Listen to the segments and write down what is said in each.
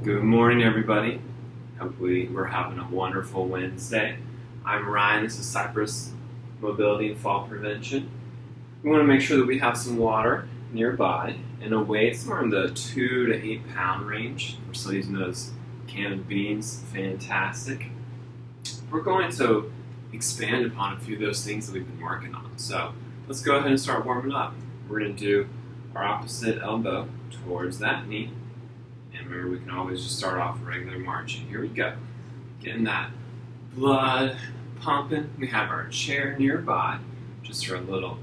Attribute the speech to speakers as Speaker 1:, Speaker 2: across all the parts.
Speaker 1: Good morning, everybody. Hopefully, we're having a wonderful Wednesday. I'm Ryan. This is Cypress Mobility and Fall Prevention. We want to make sure that we have some water nearby and a weight somewhere in the 2 to 8 pound range. We're still using those canned beans. Fantastic. We're going to expand upon a few of those things that we've been working on. So let's go ahead and start warming up. We're going to do our opposite elbow towards that knee. And remember, we can always just start off regular marching. Here we go. Getting that blood pumping. We have our chair nearby, just for a little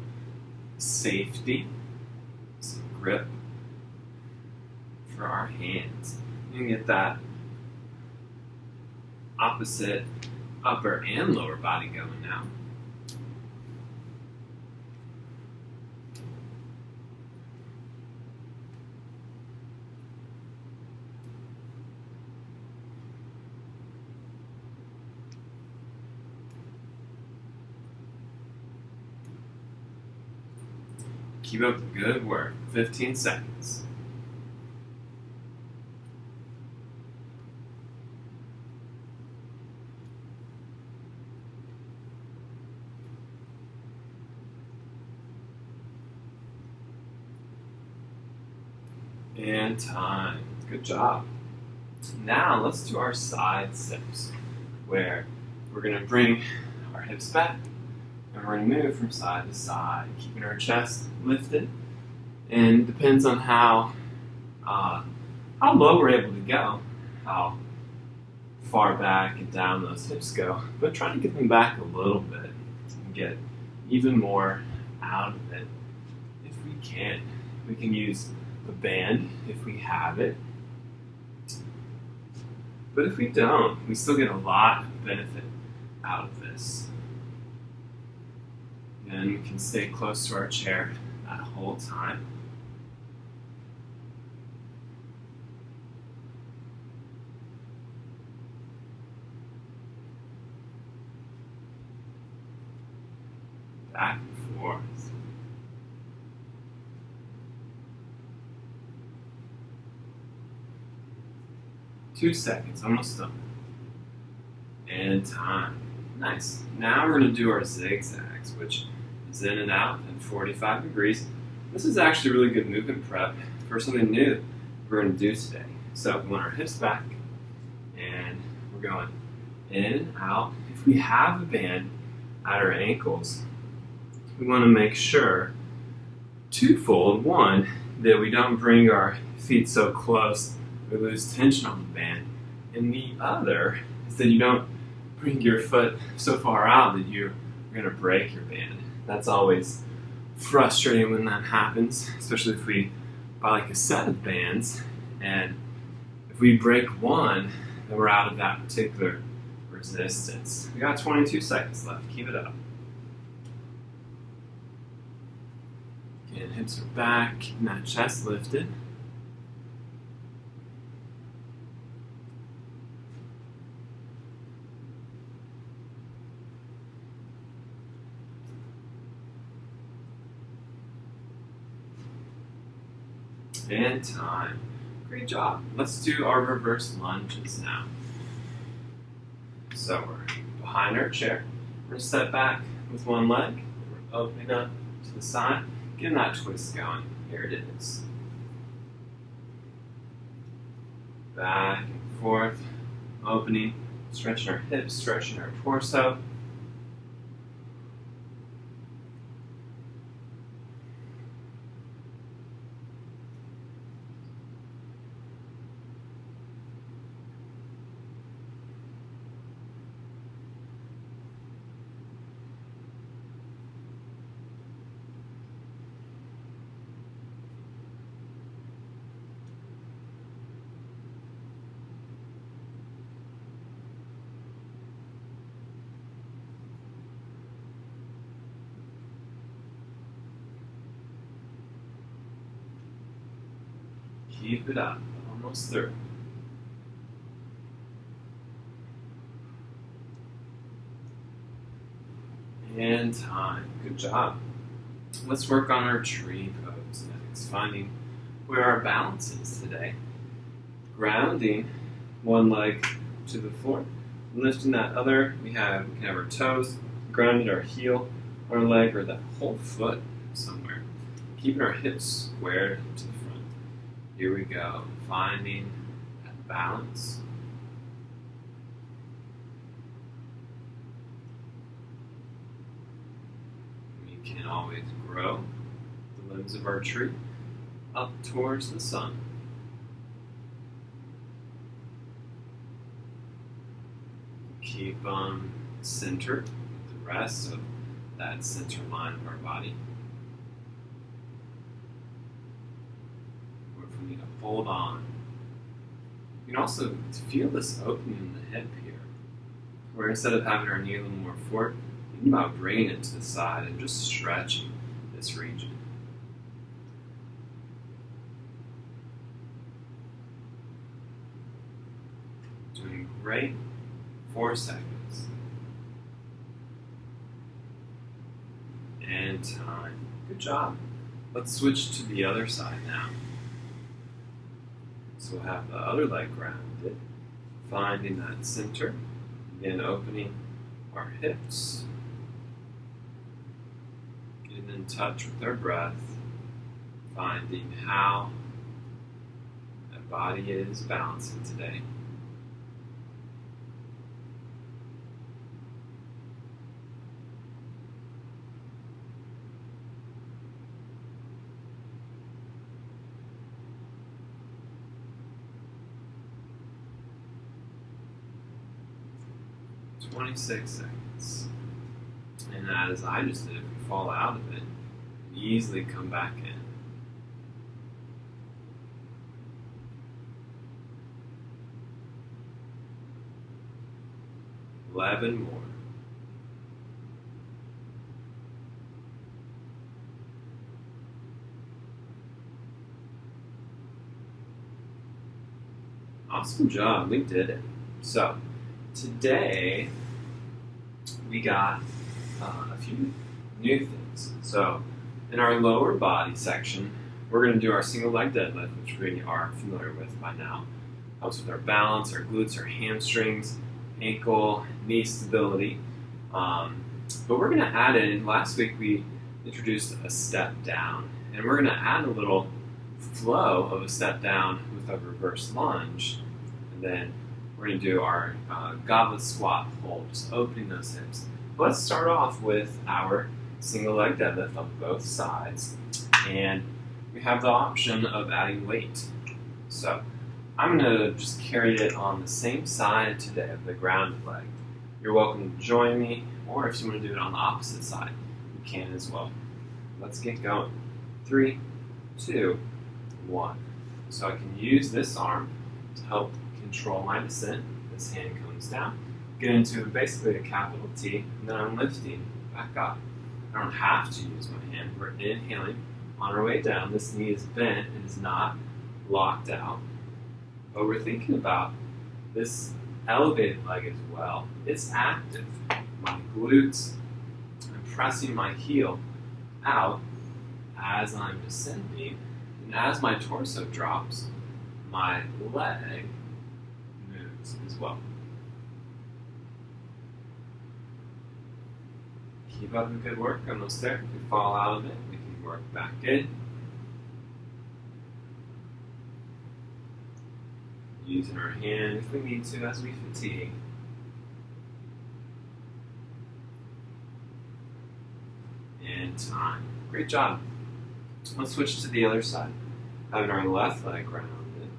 Speaker 1: safety. Some grip for our hands. You can get that opposite upper and lower body going now. Keep up the good work. 15 seconds. And time. Good job. Now let's do our side steps, where we're going to bring our hips back and we're going to move from side to side, keeping our chest lifted. And it depends on how low we're able to go, how far back and down those hips go, but trying to get them back a little bit and get even more out of it if we can. We can use a band if we have it, but if we don't, we still get a lot of benefit out of this. And we can stay close to our chair that whole time. Back and forth. Two seconds, almost done. And time. Nice. Now we're going to do our zigzags, which is in and out at 45 degrees. This is actually really good movement prep for something new we're going to do today. So we want our hips back, and we're going in and out. If we have a band at our ankles, we want to make sure twofold. One, that we don't bring our feet so close we lose tension on the band. And the other is that you don't bring your foot so far out that you're going to break your band. That's always frustrating when that happens, especially if we buy like a set of bands, and if we break one, then we're out of that particular resistance. We got 22 seconds left. Keep it up. Again, hips are back, keeping that chest lifted. And time. Great job. Let's do our reverse lunges now. So we're behind our chair. We're going to step back with one leg. We're opening up to the side. Getting that twist going. Here it is. Back and forth. Opening. Stretching our hips. Stretching our torso. Keep it up. Almost through. And time. Good job. Let's work on our tree pose next, finding where our balance is today. grounding one leg to the floor. Lifting that other, we can have our toes grounded, our heel, our leg, or the whole foot somewhere. Keeping our hips squared to the front. Here we go, finding that balance. We can always grow the limbs of our tree up towards the sun. Keep centered with the rest of that center line of our body. Or if we need to hold on. You can also feel this opening in the hip here, where instead of having our knee a little more forward, think about bringing it to the side and just stretching this region. Doing great. 4 seconds. And time. Good job. Let's switch to the other side now. So we'll have the other leg grounded, finding that center. Again, opening our hips. Getting in touch with our breath. Finding how that body is balancing today. "26 seconds. And as I just did, if you fall out of it, you easily come back in. 11 more. Awesome job, we did it. So, today we got a few new things. So, in our lower body section, we're going to do our single leg deadlift, which we are familiar with by now. Helps with our balance, our glutes, our hamstrings, ankle, knee stability. But we're going to add in, last week we introduced a step down, and we're going to add a little flow of a step down with a reverse lunge. And then we're going to do our goblet squat hold, just opening those hips. Let's start off with our single leg deadlift on both sides. And we have the option of adding weight. So I'm going to just carry it on the same side today of the grounded leg. You're welcome to join me, or if you want to do it on the opposite side, you can as well. Let's get going. 3, 2, 1. So I can use this arm to help control my descent. This hand comes down, get into basically a capital T, and then I'm lifting back up. I don't have to use my hand. We're inhaling on our way down. This knee is bent, it is not locked out. But we're thinking about this elevated leg as well. It's active. My glutes, I'm pressing my heel out as I'm descending, and as my torso drops, my leg moves as well. Keep up the good work, almost there. If we fall out of it, we can work back in. Using our hand if we need to as we fatigue. And time. Great job. Let's switch to the other side. Having our left leg grounded.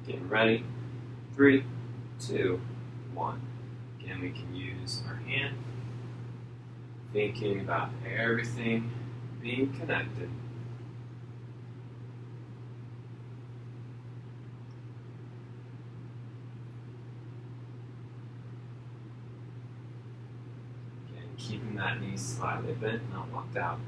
Speaker 1: Getting ready. 3, 2, 1. Again, we can use our hand. Thinking about everything being connected. Again, keeping that knee slightly bent, not locked out.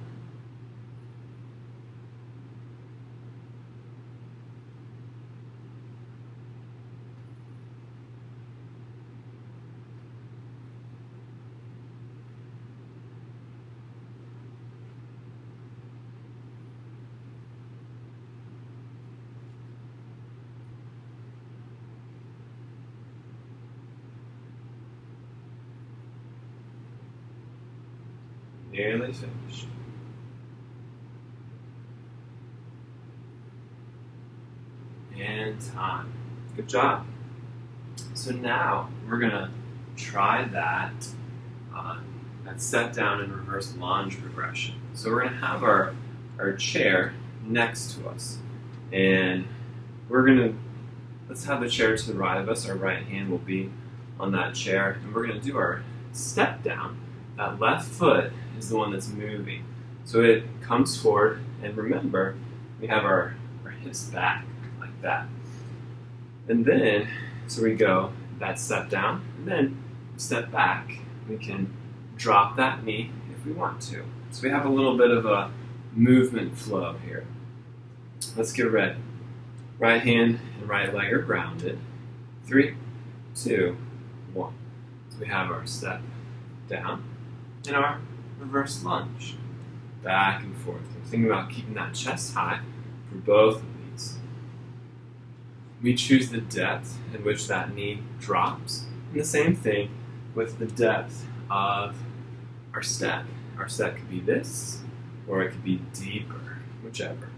Speaker 1: Nearly finished. And time. Good job. So now we're gonna try that step down and reverse lunge progression. So we're gonna have our chair next to us, and let's have the chair to the right of us. Our right hand will be on that chair, and we're gonna do our step down. That left foot is the one that's moving. So it comes forward, and remember, we have our hips back like that. And then, so we go that step down, and then step back. We can drop that knee if we want to. So we have a little bit of a movement flow here. Let's get ready. Right hand and right leg are grounded. 3, 2, 1. So we have our step down and our reverse lunge. Back and forth. We're thinking about keeping that chest high for both of these. We choose the depth in which that knee drops. And the same thing with the depth of our step. Our step could be this, or it could be deeper, whichever.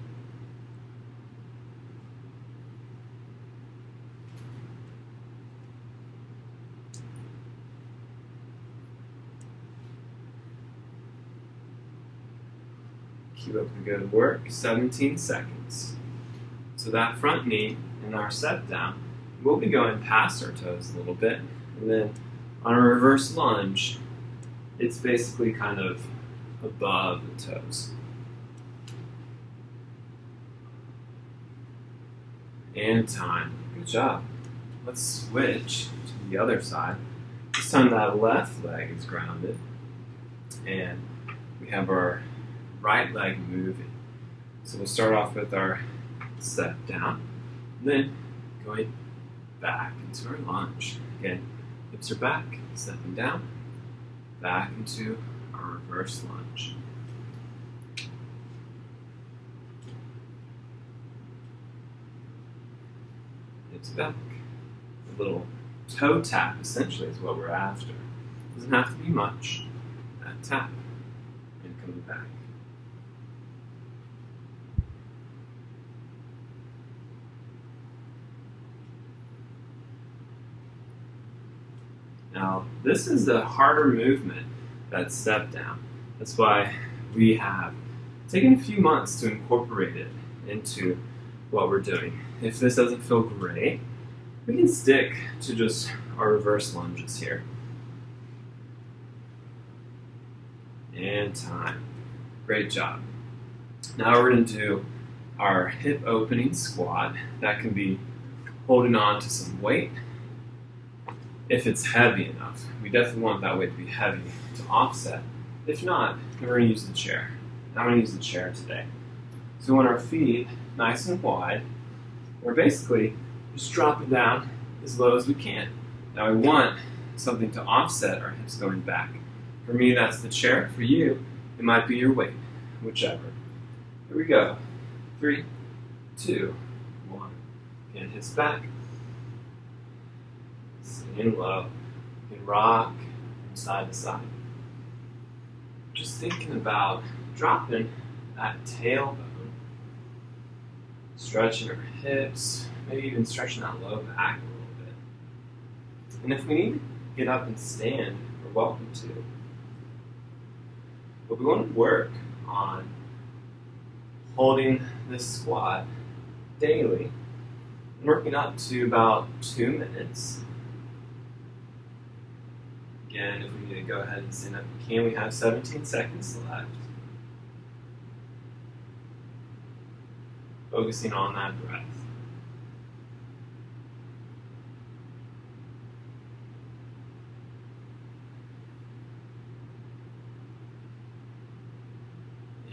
Speaker 1: Keep up the good work. 17 seconds. So that front knee in our step down, we'll be going past our toes a little bit, and then on a reverse lunge, it's basically kind of above the toes. And time. Good job. Let's switch to the other side. This time that left leg is grounded, and we have our right leg moving. So we'll start off with our step down, then going back into our lunge. Again, hips are back, stepping down, back into our reverse lunge. Hips back. A little toe tap essentially is what we're after. Doesn't have to be much. That tap and coming back. Now, this is the harder movement, that step down. That's why we have taken a few months to incorporate it into what we're doing. If this doesn't feel great, we can stick to just our reverse lunges here. And time. Great job. Now we're going to do our hip opening squat. That can be holding on to some weight. If it's heavy enough, we definitely want that weight to be heavy to offset. If not, then we're going to use the chair. I'm going to use the chair today. So we want our feet nice and wide. We're basically just dropping down as low as we can. Now we want something to offset our hips going back. For me, that's the chair. For you, it might be your weight, whichever. Here we go. 3, 2, 1. And hips back. Staying low. You can rock from side to side. Just thinking about dropping that tailbone. Stretching our hips. Maybe even stretching that low back a little bit. And if we need to get up and stand, we're welcome to. But we want to work on holding this squat daily and working up to about 2 minutes. Again, if we need to go ahead and stand up, we can. We have 17 seconds left. Focusing on that breath.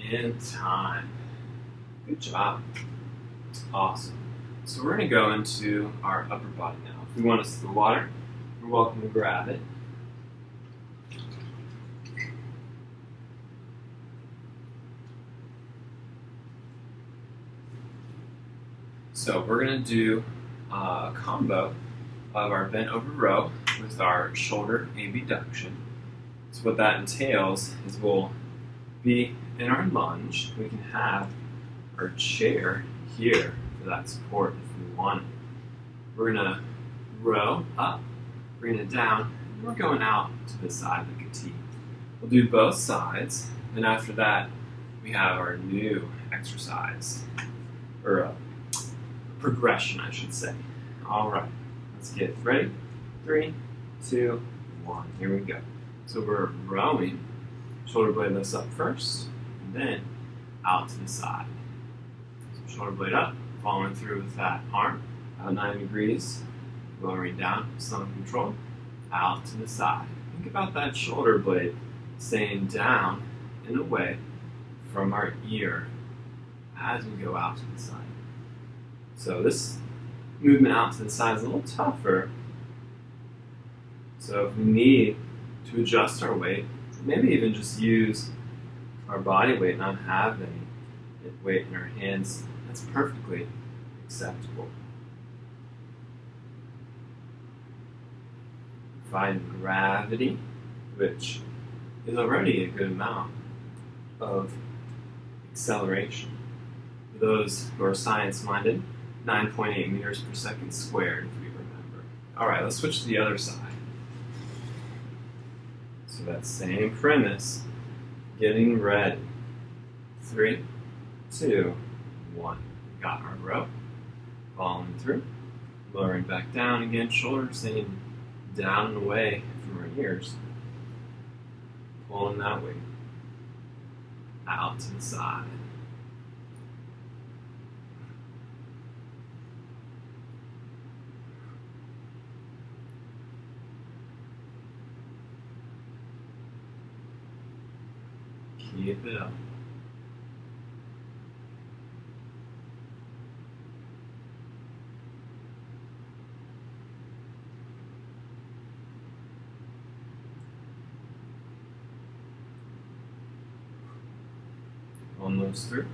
Speaker 1: And time. Good job. Awesome. So we're going to go into our upper body now. If we want to sip of water, you're welcome to grab it. So we're going to do a combo of our bent over row with our shoulder abduction. So what that entails is we'll be in our lunge. We can have our chair here for that support if we want it. We're gonna row up, bring it down, and we're going out to the side like a T. We'll do both sides, and after that, we have our new exercise, or progression, I should say. All right, let's get ready. 3, 2, 1, here we go. So we're rowing, shoulder blade lifts up first, and then out to the side. So shoulder blade up, following through with that arm, about 90 degrees, lowering down, some control, out to the side. Think about that shoulder blade staying down and away from our ear as we go out to the side. So this movement out to the side is a little tougher. So if we need to adjust our weight, maybe even just use our body weight, not have any weight in our hands, that's perfectly acceptable. Find gravity, which is already a good amount of acceleration. For those who are science-minded, 9.8 meters per second squared, if we remember. All right, let's switch to the other side. So that same premise, getting ready. 3, 2, 1. Got our row, following through, lowering back down again, shoulders staying down and away from our ears. Pulling that weight out to the side. Keep it up. Almost through.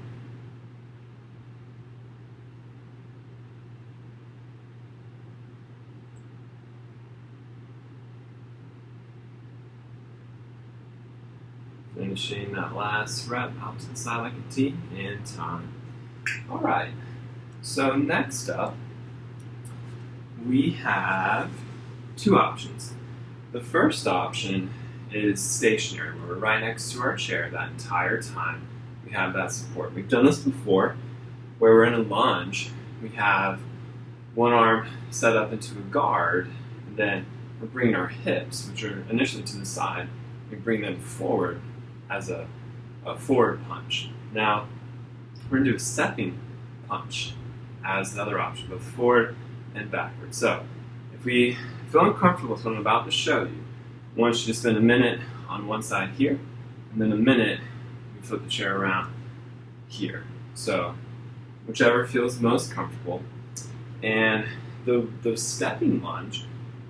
Speaker 1: Finishing that last rep out to the side like a T, and time. All right, so next up, we have 2 options. The first option is stationary, where we're right next to our chair that entire time. We have that support. We've done this before, where we're in a lunge. We have one arm set up into a guard, and then we're bringing our hips, which are initially to the side, we bring them forward as a forward punch. Now, we're going to do a stepping punch as the other option, both forward and backward. So, if we feel uncomfortable with what I'm about to show you, I want you to spend a minute on one side here, and then a minute we flip the chair around here. So, whichever feels most comfortable. And the stepping lunge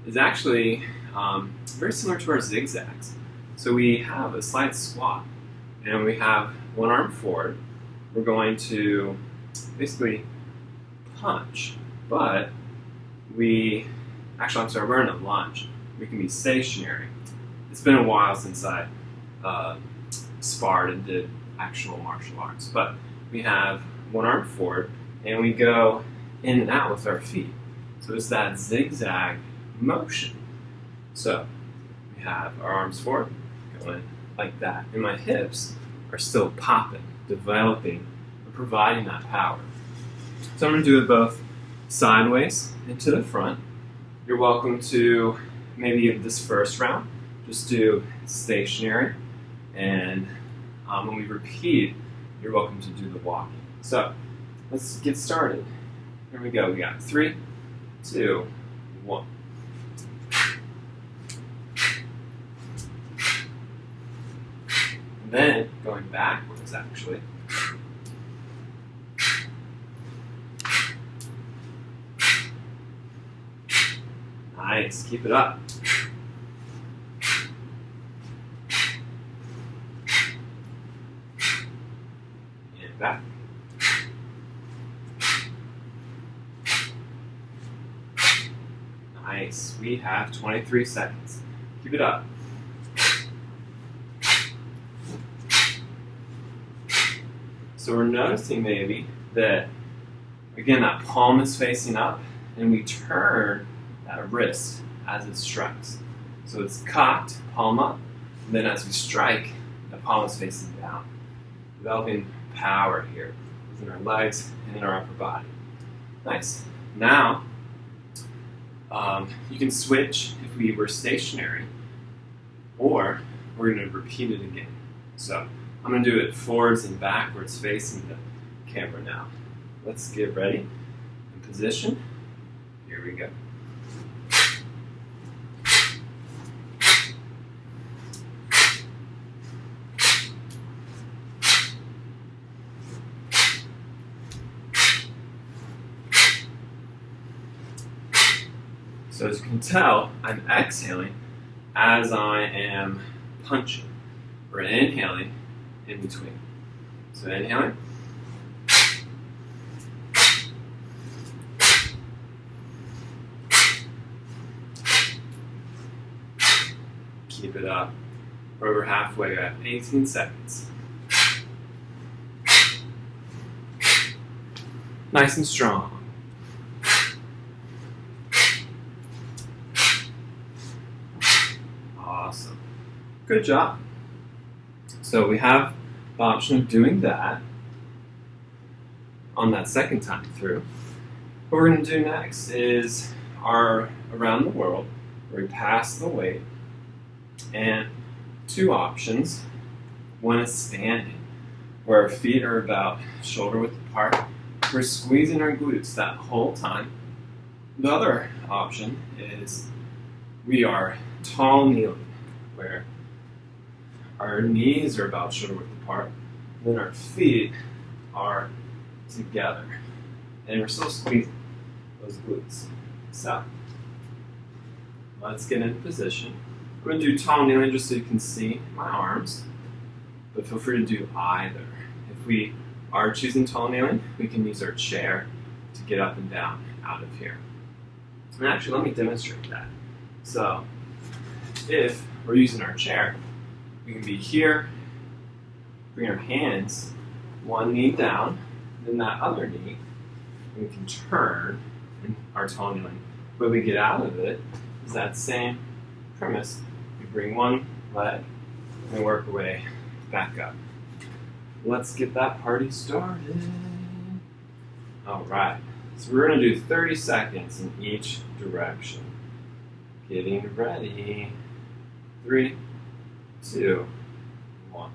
Speaker 1: is actually very similar to our zigzags. So we have a slight squat, and we have one arm forward. We're going to basically punch, but we're in a lunge. We can be stationary. It's been a while since I sparred and did actual martial arts, but we have one arm forward, and we go in and out with our feet. So it's that zigzag motion. So we have our arms forward, going like that, and my hips are still popping, developing, and providing that power. So I'm going to do it both sideways and to the front. You're welcome to maybe this first round just do stationary, and when we repeat, you're welcome to do the walking. So let's get started. Here we go. We got 3, 2, 1. And then going backwards, actually. Nice. Keep it up. And back. Nice. We have 23 seconds. Keep it up. So we're noticing maybe that, again, that palm is facing up, and we turn that wrist as it strikes. So it's cocked, palm up, and then as we strike, the palm is facing down, developing power here within our legs and in our upper body. Nice. Now, you can switch if we were stationary, or we're going to repeat it again. So I'm going to do it forwards and backwards facing the camera now. Let's get ready in position. Here we go. So as you can tell, I'm exhaling as I am punching. We're inhaling in between. So inhaling. Keep it up. We're over halfway. We have 18 seconds. Nice and strong. Awesome. Good job. So we have the option of doing that on that second time through. What we're going to do next is our around the world, where we pass the weight, and two options. One is standing, where our feet are about shoulder width apart. We're squeezing our glutes that whole time. The other option is we are tall kneeling, where our knees are about shoulder width apart, then our feet are together, and we're still squeezing those glutes. So, let's get in position. I'm going to do tall kneeling just so you can see my arms, but feel free to do either. If we are choosing tall kneeling, we can use our chair to get up and down out of here. And actually, let me demonstrate that. So, if we're using our chair, we can be here, bring our hands, one knee down, then that other knee, and we can turn in our tall kneeling. When we get out of it, is that same premise. We bring one leg and work our way back up. Let's get that party started. All right, so we're going to do 30 seconds in each direction. Getting ready. 3, 2, 1.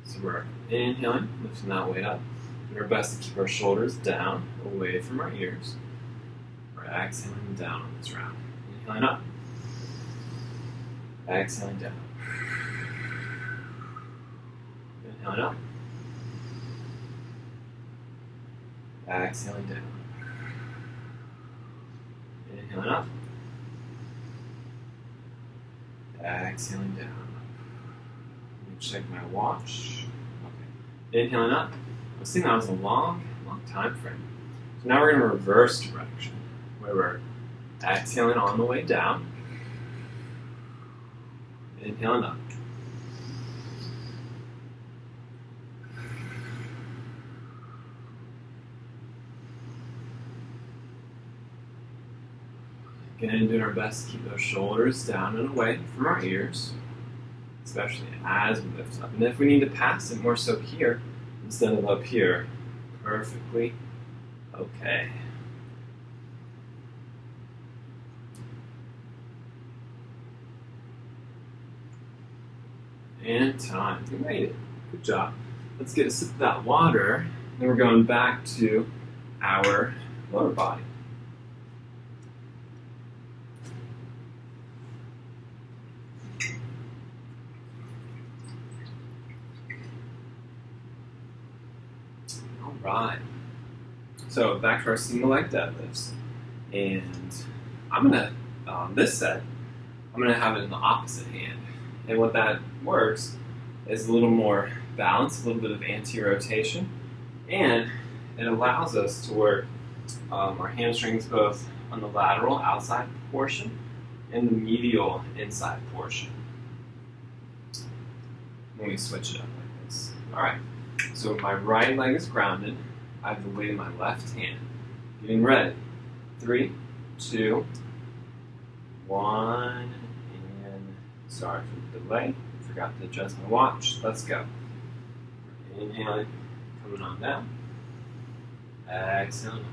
Speaker 1: So we're inhaling, lifting that weight up. Doing our best to keep our shoulders down, away from our ears. We're exhaling down on this round. Inhaling up. Exhaling down. Inhaling up. Exhaling down. Inhaling up. Exhaling down. Let me check my watch. Okay. Inhaling up. I was thinking that was a long time frame. So now we're going to reverse direction, where we're exhaling on the way down. Inhaling up. Again, doing our best to keep those shoulders down and away from our ears, especially as we lift up. And if we need to pass it more so here instead of up here, perfectly okay. And time. We made it. Good job. Let's get a sip of that water. Then we're going back to our lower body. Right. So back to our single leg deadlifts, and I'm gonna this set I'm gonna have it in the opposite hand, and what that works is a little more balance, a little bit of anti-rotation, and it allows us to work our hamstrings both on the lateral outside portion and the medial inside portion when we switch it up like this. All right. So my right leg is grounded. I have the weight in my left hand. Getting ready. 3, 2, 1, and sorry for the delay. Forgot to adjust my watch. Let's go. Inhaling, coming on down. Exhaling.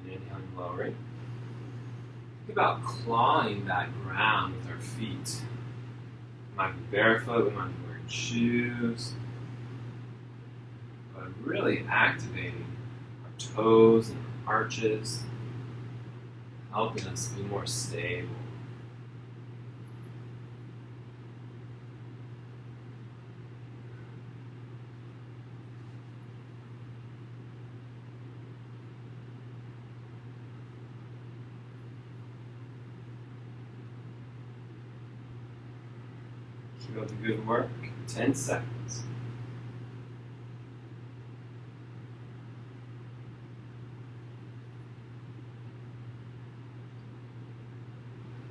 Speaker 1: And inhaling, lowering. Think about clawing that ground with our feet. We might be barefoot, we might be wearing shoes. But really activating our toes and our arches, helping us be more stable. Keep up the good work. 10 seconds.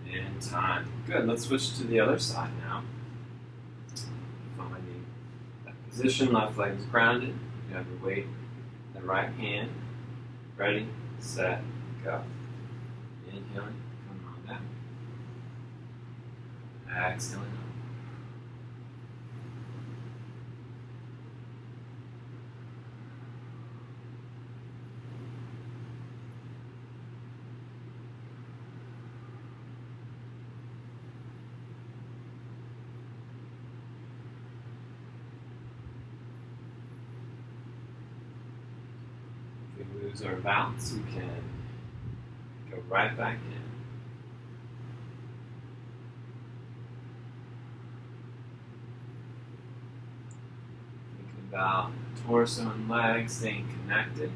Speaker 1: And time. Good. Let's switch to the other side now. Finding that position. Left leg is grounded. You have your weight in the right hand. Ready, set, go. Inhaling, coming on down. Exhaling up. If we lose our balance, we can go right back in. Thinking about torso and legs staying connected.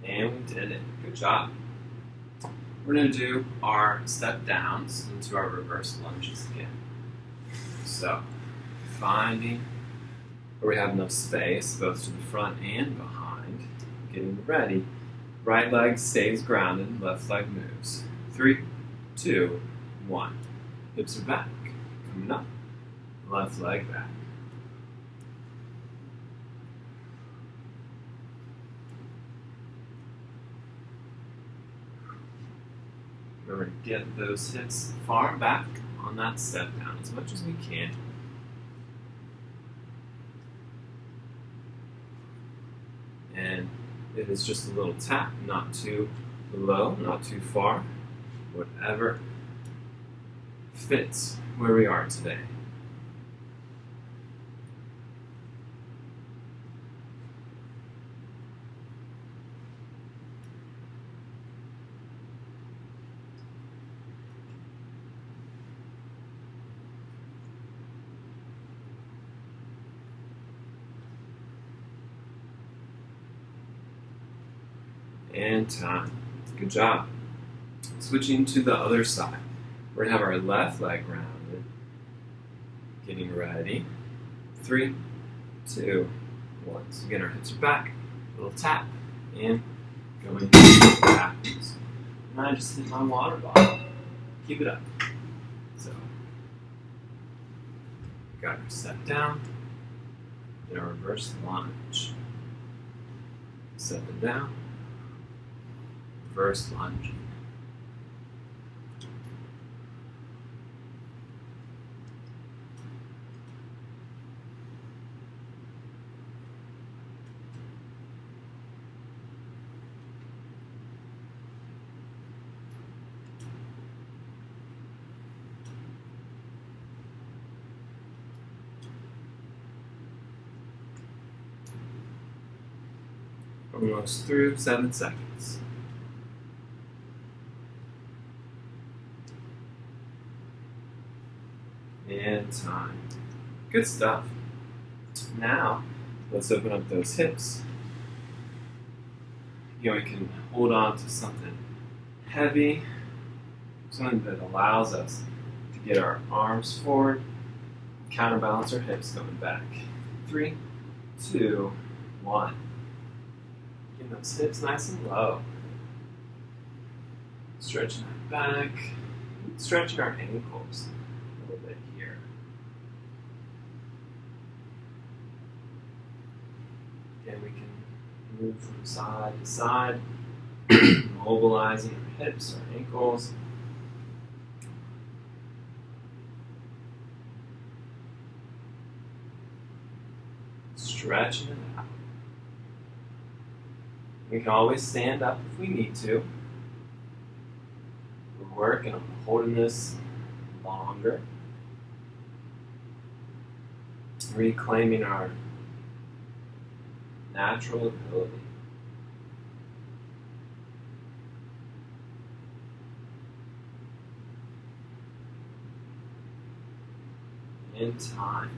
Speaker 1: And we did it. Good job. We're going to do our step downs into our reverse lunges again. So, finding where we have enough space, both to the front and behind. Getting ready. Right leg stays grounded, left leg moves. 3, 2, 1. Hips are back. Coming up. Left leg back. Remember to get those hips far back on that step down as much as we can. And it is just a little tap, not too low, not too far. Whatever fits where we are today. And time. Good job. Switching to the other side. We're going to have our left leg rounded. Getting ready. 3, 2, 1. So again, our hips are back. A little tap. And going backwards. And I just hit my water bottle. Keep it up. So, got our step down. And our reverse lunge. Step it down. Reverse lunge. Almost through. 7 seconds. And time. Good stuff. Now, let's open up those hips. You know, we can hold on to something heavy, something that allows us to get our arms forward, counterbalance our hips going back. 3, 2, 1. Getting those hips nice and low. Stretching our back, stretching our ankles a little bit here. Again, we can move from side to side, mobilizing our hips, our ankles. Stretching it out. We can always stand up if we need to. We're working on holding this longer. Reclaiming our natural ability. In time.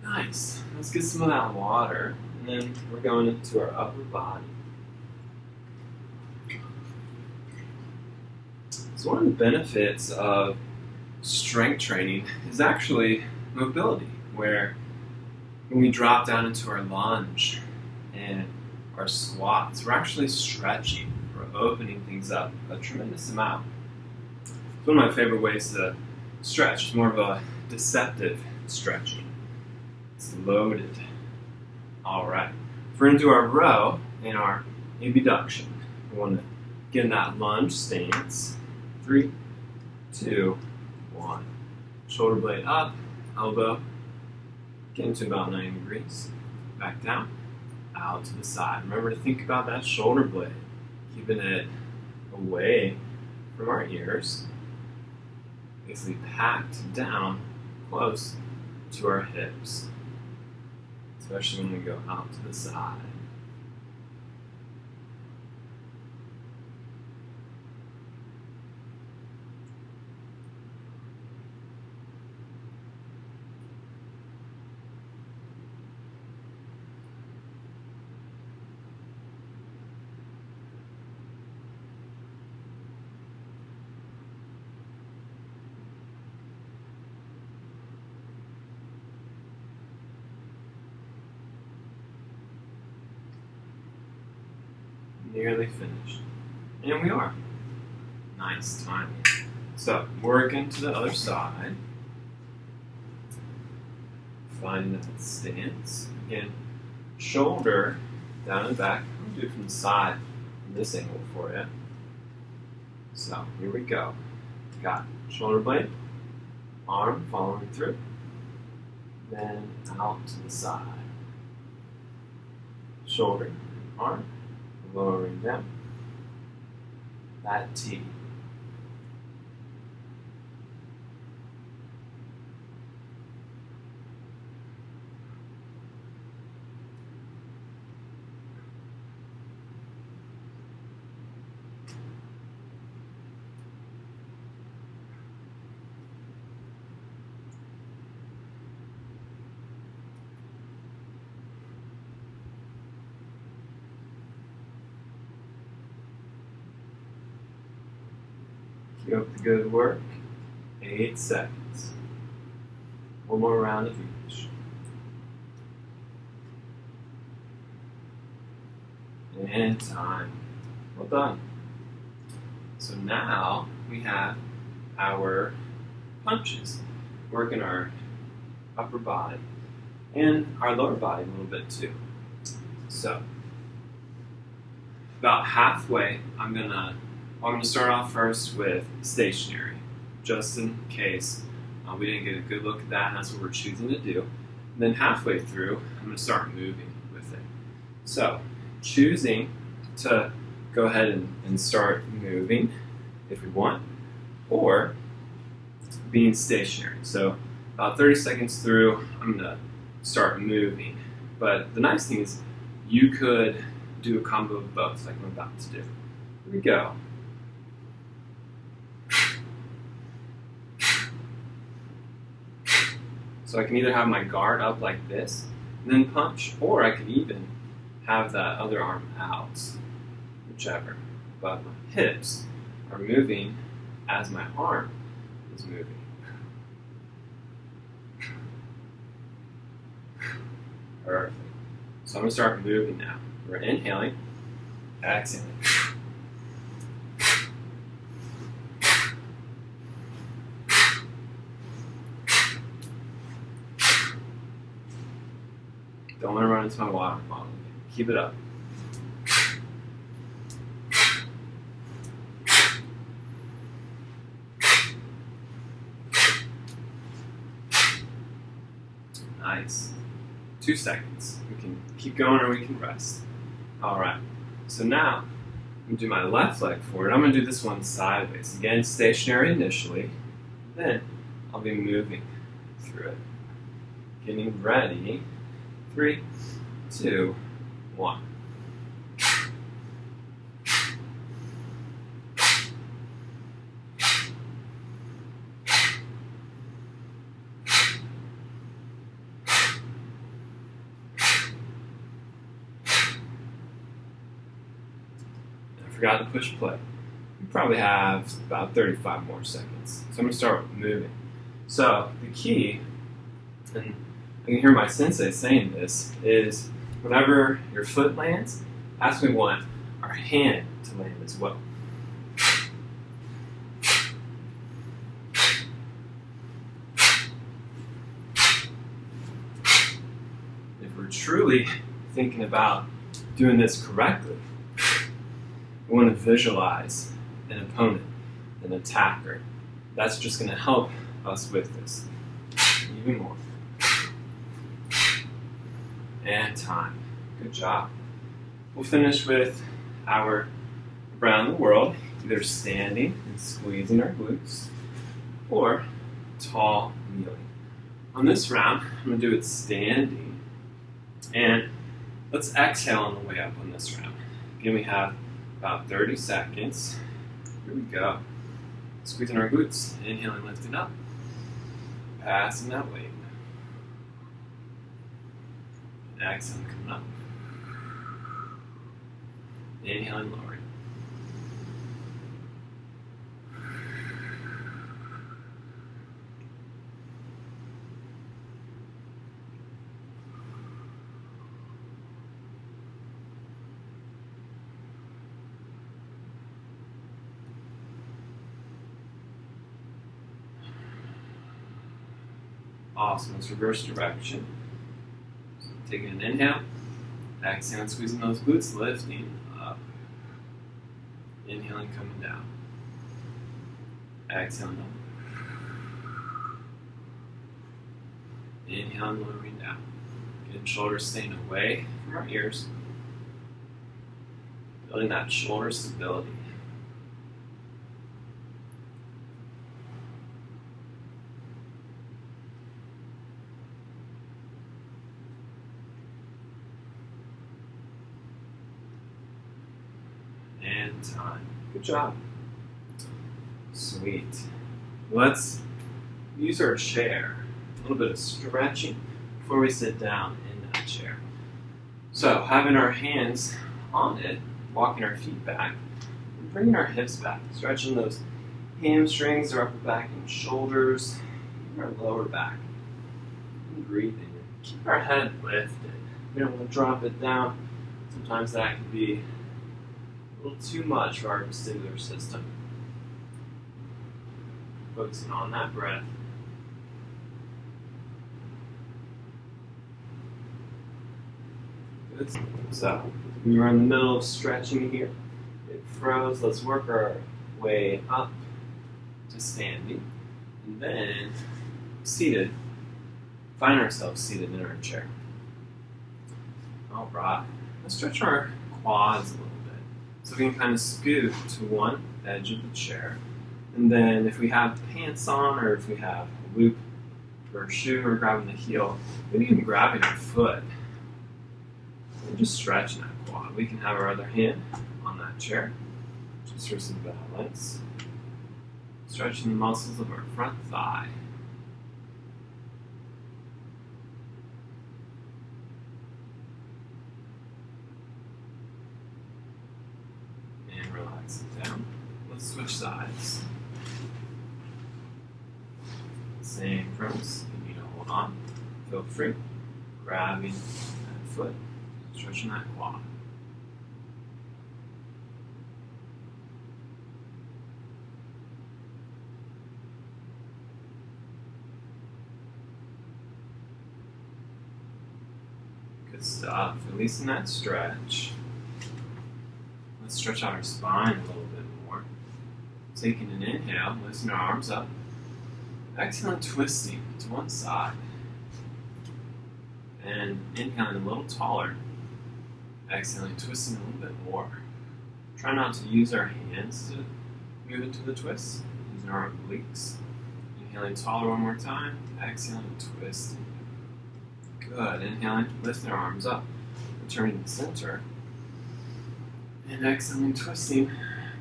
Speaker 1: Nice. Let's get some of that water, and then we're going into our upper body. So one of the benefits of strength training is actually mobility, where when we drop down into our lunge and our squats, we're actually stretching, we're opening things up a tremendous amount. It's one of my favorite ways to stretch. It's more of a deceptive stretching. It's loaded. All right. If we're going to do our row and our abduction, we want to get in that lunge stance. 3, 2, 1. Shoulder blade up, elbow, get into about 90 degrees. Back down, out to the side. Remember to think about that shoulder blade, keeping it away from our ears, basically packed down close to our hips, especially when we go out to the side. Nearly finished. And we are. Nice timing. So, working to the other side. Find that stance. Again, shoulder down and back. I'm going to do it from the side, from this angle for you. So, here we go. Got shoulder blade, arm following through, then out to the side. Shoulder, arm, lowering down. That T. Keep up the good work. 8 seconds. One more round of each. And time. Well done. So now we have our punches. Working our upper body and our lower body a little bit too. So about halfway, I'm gonna start off first with stationary, just in case we didn't get a good look at that, and that's what we're choosing to do. And then halfway through, I'm going to start moving with it. So, choosing to go ahead and start moving if we want, or being stationary. So, about 30 seconds through, I'm going to start moving. But the nice thing is, you could do a combo of both, like I'm about to do. Here we go. So I can either have my guard up like this, and then punch, or I could even have that other arm out, whichever. But my hips are moving as my arm is moving. Perfect. So I'm going to start moving now. We're inhaling. Exhaling. Don't want to run into my water bottle. Keep it up. Nice. 2 seconds. We can keep going or we can rest. All right. So now, I'm going to do my left leg forward. I'm going to do this one sideways. Again, stationary initially. Then, I'll be moving through it. Getting ready. 3, 2, 1. Forgot to push play. You probably have about 35 more seconds. So I'm going to start moving. So the key, and I can hear my sensei saying this, is whenever your foot lands, that's when we want our hand to land as well. If we're truly thinking about doing this correctly, we want to visualize an opponent, an attacker. That's just going to help us with this even more. And time. Good job. We'll finish with our around the world, either standing and squeezing our glutes, or tall kneeling. On this round, I'm going to do it standing. And let's exhale on the way up on this round. Again, we have about 30 seconds. Here we go. Squeezing our glutes, inhaling, lifting up, passing that weight. Exhaling, coming up. Inhaling, lowering. Awesome. Let's reverse direction. So taking an inhale, exhaling, squeezing those glutes, lifting up. Inhaling, coming down. Exhaling up. Inhaling, lowering down. Getting shoulders staying away from our ears. Building that shoulder stability. Time. Good job. Sweet. Let's use our chair. A little bit of stretching before we sit down in that chair. So, having our hands on it, walking our feet back, and bringing our hips back, stretching those hamstrings, our upper back and shoulders, and our lower back. And breathing. Keep our head lifted. We don't want to drop it down. Sometimes that can be a little too much for our vestibular system. Focusing on that breath. Good. So, we were in the middle of stretching here. It froze. Let's work our way up to standing. And then, seated. Find ourselves seated in our chair. All right. Let's stretch our quads a little. So we can kind of scoot to one edge of the chair. And then if we have pants on or if we have a loop for a shoe or grabbing the heel, maybe even grabbing our foot. And just stretching that quad. We can have our other hand on that chair, just for some balance. Stretching the muscles of our front thigh. Relax it down. Let's switch sides. Same premise. You need to hold on. Feel free. Grabbing that foot. Stretching that quad. Good stuff. Releasing that stretch. Let's stretch out our spine a little bit more. Taking an inhale, lifting our arms up. Exhaling, twisting to one side. And inhaling a little taller. Exhaling, twisting a little bit more. Try not to use our hands to move into the twist. Using our obliques. Inhaling taller one more time. Exhaling, twisting. Good. Inhaling, lifting our arms up. Returning to the center. And exhaling, twisting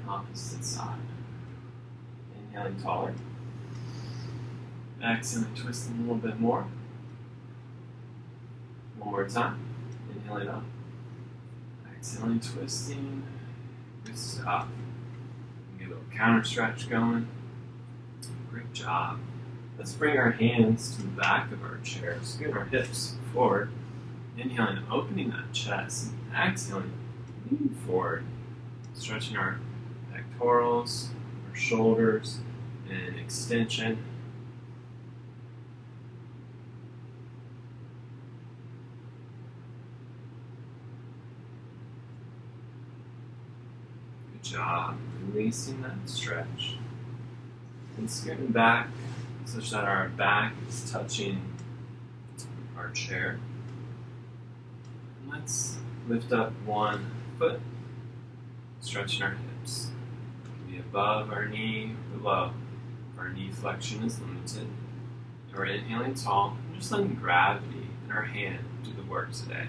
Speaker 1: opposite side. Inhaling taller. Exhaling, twisting a little bit more. One more time. Inhaling up. Exhaling, twisting. Good stuff. Get a little counter stretch going. Great job. Let's bring our hands to the back of our chair. Scoot our hips forward. Inhaling, opening that chest. Exhaling, leaning forward. Stretching our pectorals, our shoulders, and extension. Good job. Releasing that stretch. And scooting back such that our back is touching our chair. And let's lift up one foot, stretching our hips. It can be above our knee or below. Our knee flexion is limited. And we're inhaling tall, and just letting gravity in our hand do the work today.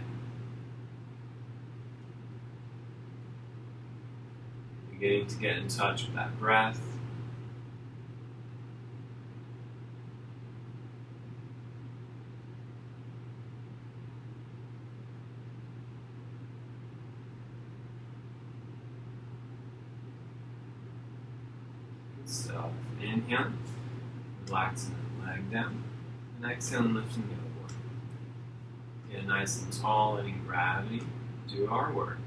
Speaker 1: Beginning to get in touch with that breath. Stuff. Inhaling, relaxing that leg down, and exhaling, lifting the other one. Get nice and tall, letting gravity do our work.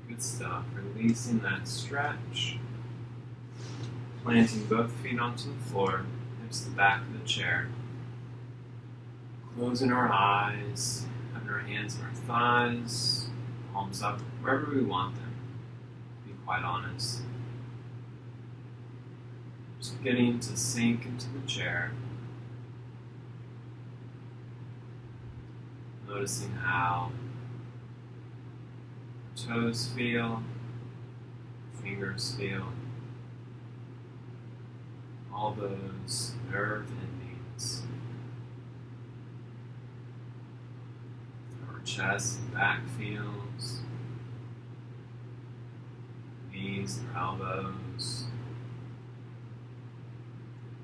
Speaker 1: Good stuff. Releasing that stretch. Planting both feet onto the floor, hips to the back of the chair. Closing our eyes, having our hands on our thighs, palms up, wherever we want them. Be quite honest. Just beginning to sink into the chair. Noticing how toes feel, fingers feel, all those nerve endings. Our chest and back feels, knees and elbows,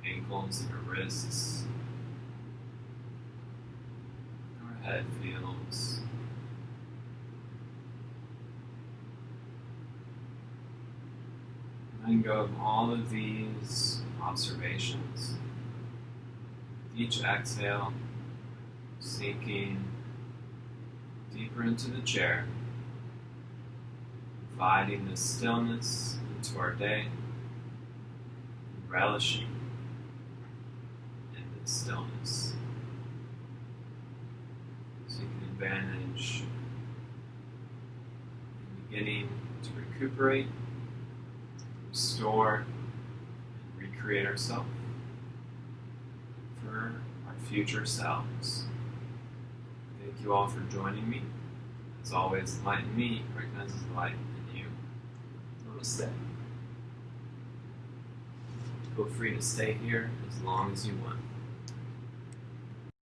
Speaker 1: ankles and our wrists, our head feels. Letting go of all of these observations. With each exhale, sinking deeper into the chair, inviting the stillness into our day, relishing in the stillness. Taking advantage and beginning to recuperate, restore, and recreate ourselves for our future selves. Thank you all for joining me. As always, the light in me recognizes the light in you. Namaste. Feel free to stay here as long as you want.